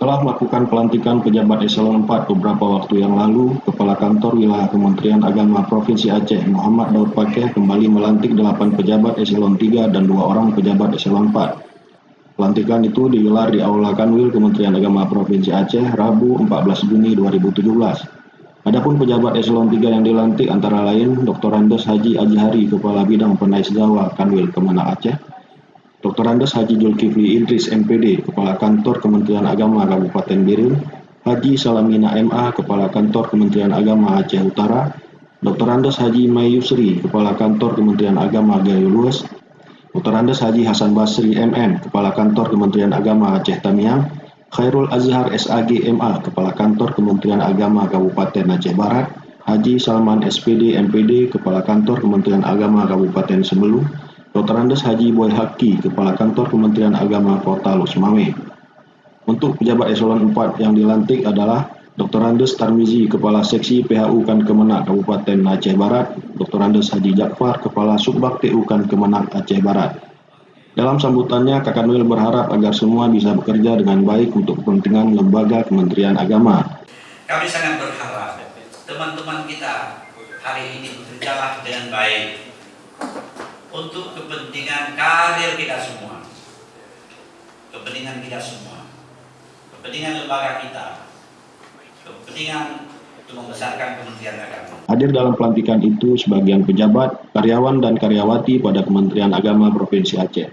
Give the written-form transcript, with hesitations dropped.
Setelah melakukan pelantikan pejabat eselon 4 beberapa waktu yang lalu, Kepala Kantor Wilayah Kementerian Agama Provinsi Aceh, Muhammad Daud Pakeh, kembali melantik 8 pejabat eselon 3 dan 2 orang pejabat eselon 4. Pelantikan itu digelar di Aula Kanwil Kementerian Agama Provinsi Aceh, Rabu 14 Juni 2017. Adapun pejabat eselon 3 yang dilantik antara lain Dr. Andes Haji Ajhari, Kepala Bidang Penais Jawa Kanwil Kemenak Aceh, Dr. Andes Haji Zulkifli Idris MPD, Kepala Kantor Kementerian Agama Kabupaten Biren, Haji Salamina MA, Kepala Kantor Kementerian Agama Aceh Utara, Dr. Andes Haji Mai Yusri, Kepala Kantor Kementerian Agama Gayo Lues, Dr. Andes Haji Hasan Basri MM, Kepala Kantor Kementerian Agama Aceh Tamiang, Khairul Azhar SAG MA, Kepala Kantor Kementerian Agama Kabupaten Aceh Barat, Haji Salman SPD MPD, Kepala Kantor Kementerian Agama Kabupaten Sebelu, Dr. Andes Haji Boy Haki, Kepala Kantor Kementerian Agama Kota Los Mame. Untuk pejabat eselon 4 yang dilantik adalah Dr. Andes Tarmizi, Kepala Seksi PHU Kan Kemenak Kabupaten Aceh Barat, Dr. Andes Haji Jakfar, Kepala Subbag TU Kan Kemenak Aceh Barat. Dalam sambutannya, Kakanwil berharap agar semua bisa bekerja dengan baik untuk kepentingan lembaga Kementerian Agama. Kami sangat berharap teman-teman kita hari ini bekerjalah dengan baik untuk kepentingan karir kita semua, kepentingan kita semua, kepentingan lembaga kita, kepentingan untuk membesarkan Kementerian Agama. Hadir dalam pelantikan itu sebagian pejabat, karyawan dan karyawati pada Kementerian Agama Provinsi Aceh.